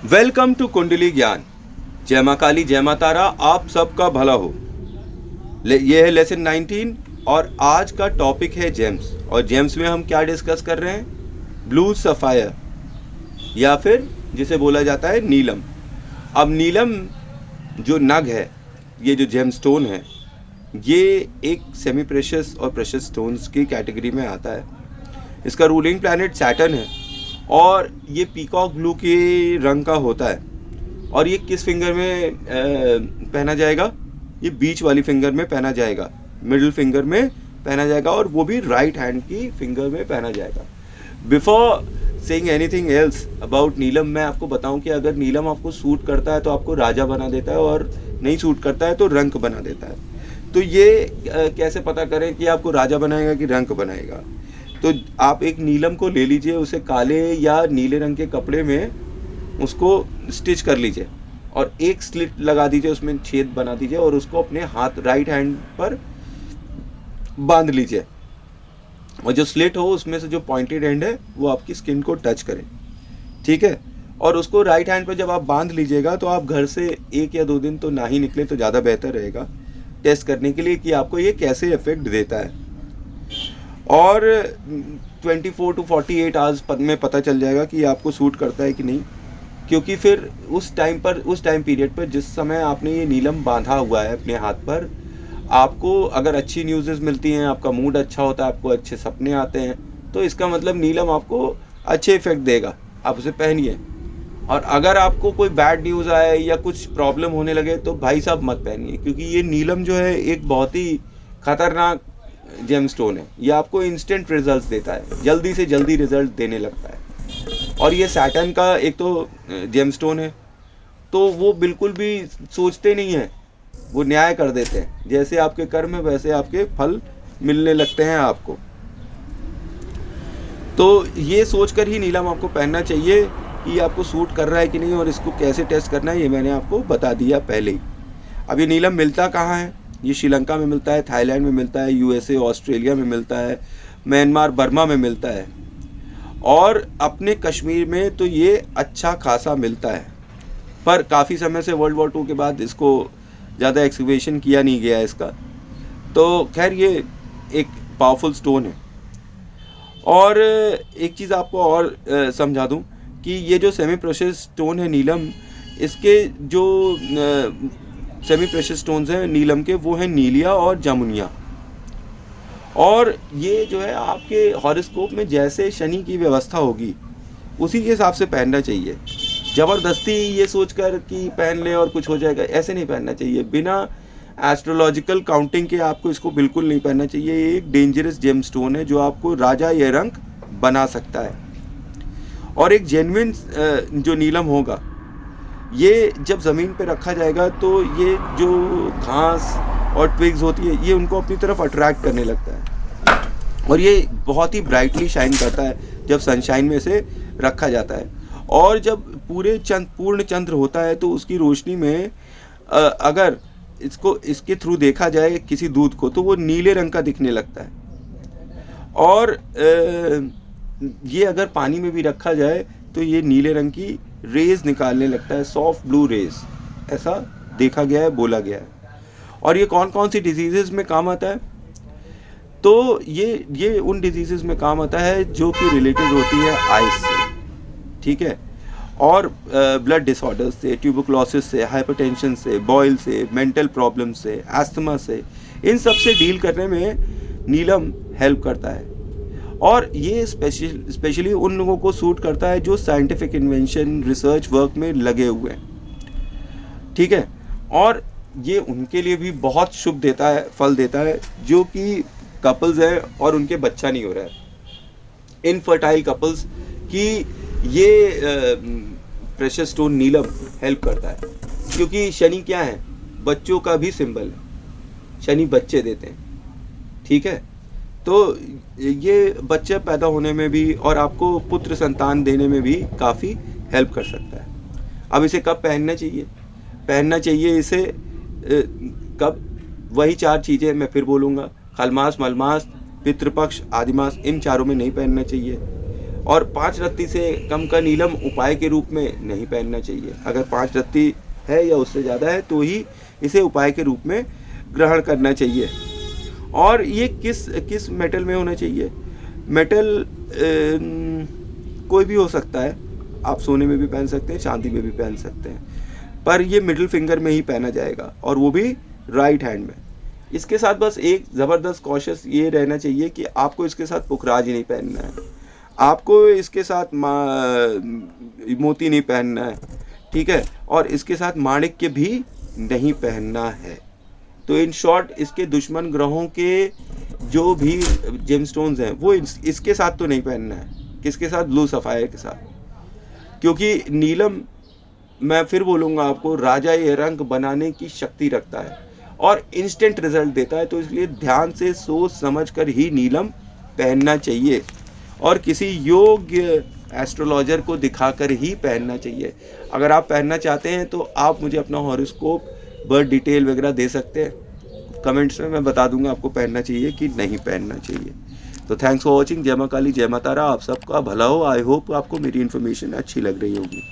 Welcome to कुंडली ज्ञान। जय माँ काली, जय माँ तारा, आप सबका भला हो। ये है लेसन 19 और आज का टॉपिक है जेम्स। और जेम्स में हम क्या डिस्कस कर रहे हैं? ब्लू सफायर या फिर जिसे बोला जाता है नीलम। अब नीलम जो नग है, ये जो जेम स्टोन है, ये एक सेमी प्रेशियस और प्रेशियस स्टोन्स की कैटेगरी में आता है। इसका रूलिंग प्लैनेट सैटर्न है और ये पीकॉक ब्लू के रंग का होता है। और ये किस फिंगर में पहना जाएगा? ये बीच वाली फिंगर में पहना जाएगा, मिडिल फिंगर में पहना जाएगा, और वो भी राइट हैंड की फिंगर में पहना जाएगा। Before saying anything else about Neelam, मैं आपको बताऊं कि अगर नीलम आपको सूट करता है तो आपको राजा बना देता है, और नहीं सूट करता है तो रंक बना देता है। तो ये कैसे पता करें कि आपको राजा बनाएगा कि रंक बनाएगा? तो आप एक नीलम को ले लीजिए, उसे काले या नीले रंग के कपड़े में उसको स्टिच कर लीजिए और एक स्लिट लगा दीजिए, उसमें छेद बना दीजिए और उसको अपने हाथ राइट हैंड पर बांध लीजिए। और जो स्लिट हो उसमें से जो पॉइंटेड एंड है वो आपकी स्किन को टच करे, ठीक है। और उसको राइट हैंड पर जब आप बांध लीजिएगा तो आप घर से 1 या 2 दिन तो ना ही निकले तो ज़्यादा बेहतर रहेगा, टेस्ट करने के लिए कि आपको ये कैसे इफेक्ट देता है। और 24 to 48 आवर्स में पता चल जाएगा कि आपको सूट करता है कि नहीं, क्योंकि फिर उस टाइम पीरियड पर जिस समय आपने ये नीलम बांधा हुआ है अपने हाथ पर, आपको अगर अच्छी न्यूज़ मिलती हैं, आपका मूड अच्छा होता है, आपको अच्छे सपने आते हैं, तो इसका मतलब नीलम आपको अच्छे इफेक्ट देगा, आप उसे पहनिए। और अगर आपको कोई बैड न्यूज़ आए या कुछ प्रॉब्लम होने लगे तो भाई साहब मत पहनिए, क्योंकि ये नीलम जो है एक बहुत ही खतरनाक जेम स्टोन है। ये आपको इंस्टेंट रिजल्ट्स देता है, जल्दी से जल्दी रिजल्ट देने लगता है। और ये सैटर्न का एक तो जेम स्टोन है, तो वो बिल्कुल भी सोचते नहीं हैं, वो न्याय कर देते हैं। जैसे आपके कर्म है वैसे आपके फल मिलने लगते हैं आपको। तो ये सोचकर ही नीलम आपको पहनना चाहिए कि आपको सूट कर रहा है कि नहीं, और इसको कैसे टेस्ट करना है ये मैंने आपको बता दिया पहले ही। अब ये नीलम मिलता कहाँ है? ये श्रीलंका में मिलता है, थाईलैंड में मिलता है, यूएसए ऑस्ट्रेलिया में मिलता है, म्यांमार बर्मा में मिलता है, और अपने कश्मीर में तो ये अच्छा खासा मिलता है। पर काफ़ी समय से वर्ल्ड वॉर 2 के बाद इसको ज़्यादा एक्सकवेशन किया नहीं गया इसका। तो खैर ये एक पावरफुल स्टोन है। और एक चीज़ आपको और समझा दूं कि ये जो सेमी प्रेशियस स्टोन है नीलम, इसके जो सेमी प्रेशियस स्टोन्स हैं नीलम के, वो हैं नीलिया और जामुनिया। और ये जो है आपके हॉरोस्कोप में जैसे शनि की व्यवस्था होगी उसी के हिसाब से पहनना चाहिए। ज़बरदस्ती ये सोचकर कि पहन ले और कुछ हो जाएगा, ऐसे नहीं पहनना चाहिए। बिना एस्ट्रोलॉजिकल काउंटिंग के आपको इसको बिल्कुल नहीं पहनना चाहिए। ये एक डेंजरस जेम स्टोन है जो आपको राजा या रंक बना सकता है। और एक जेन्युइन जो नीलम होगा, ये जब ज़मीन पे रखा जाएगा तो ये जो घास और ट्विग्स होती है ये उनको अपनी तरफ अट्रैक्ट करने लगता है, और ये बहुत ही ब्राइटली शाइन करता है जब सनशाइन में से रखा जाता है। और जब पूर्ण चंद्र होता है तो उसकी रोशनी में अगर इसके थ्रू देखा जाए किसी दूध को तो वो नीले रंग का दिखने लगता है। और ये अगर पानी में भी रखा जाए तो ये नीले रंग की रेज निकालने लगता है, सॉफ्ट ब्लू रेज, ऐसा देखा गया है, बोला गया है। और ये कौन कौन सी डिजीज़ेज़ में काम आता है? तो ये उन डिजीज़ेज़ में काम आता है जो कि रिलेटेड होती है आइस से, ठीक है। और ब्लड डिसऑर्डर्स से, ट्यूबरकुलोसिस से, हाइपरटेंशन से, बॉयल से, मेंटल प्रॉब्लम से, एस्थमा से, इन सब से डील करने में नीलम हेल्प करता है। और ये स्पेशली उन लोगों को सूट करता है जो साइंटिफिक इन्वेंशन रिसर्च वर्क में लगे हुए हैं, ठीक है। और ये उनके लिए भी बहुत शुभ देता है, फल देता है, जो कि कपल्स हैं और उनके बच्चा नहीं हो रहा है, इनफर्टाइल कपल्स की ये प्रेशियस स्टोन नीलम हेल्प करता है। क्योंकि शनि क्या है? बच्चों का भी सिंबल है, शनि बच्चे देते हैं, ठीक है। तो ये बच्चे पैदा होने में भी और आपको पुत्र संतान देने में भी काफ़ी हेल्प कर सकता है। अब इसे कब पहनना चाहिए? पहनना चाहिए इसे कब? वही 4 चीज़ें मैं फिर बोलूँगा, खलमास, मलमास, पितृपक्ष, आदिमास, इन चारों में नहीं पहनना चाहिए। और 5 रत्ती से कम का नीलम उपाय के रूप में नहीं पहनना चाहिए। अगर 5 रत्ती है या उससे ज़्यादा है तो ही इसे उपाय के रूप में ग्रहण करना चाहिए। और ये किस मेटल में होना चाहिए? मेटल कोई भी हो सकता है, आप सोने में भी पहन सकते हैं, चांदी में भी पहन सकते हैं, पर ये मिडिल फिंगर में ही पहना जाएगा और वो भी राइट हैंड में। इसके साथ बस एक ज़बरदस्त कॉशियस ये रहना चाहिए कि आपको इसके साथ पुखराज ही नहीं पहनना है, आपको इसके साथ मोती नहीं पहनना है, ठीक है, और इसके साथ माणिक्य भी नहीं पहनना है। तो इन शॉर्ट इसके दुश्मन ग्रहों के जो भी जेमस्टोन्स हैं वो इसके साथ तो नहीं पहनना है। किसके साथ? ब्लू सफ़ायर के साथ। क्योंकि नीलम, मैं फिर बोलूँगा आपको, राजा ये रंग बनाने की शक्ति रखता है और इंस्टेंट रिजल्ट देता है। तो इसलिए ध्यान से सोच समझ कर ही नीलम पहनना चाहिए और किसी योग्य एस्ट्रोलॉजर को दिखाकर ही पहनना चाहिए। अगर आप पहनना चाहते हैं तो आप मुझे अपना हॉरोस्कोप, बर्थ डिटेल वगैरह दे सकते हैं कमेंट्स में, मैं बता दूंगा आपको पहनना चाहिए कि नहीं पहनना चाहिए। तो थैंक्स फॉर वॉचिंग। जय मां काली, जय मां तारा, आप सबका भला हो। आई होप आपको मेरी इन्फॉर्मेशन अच्छी लग रही होगी।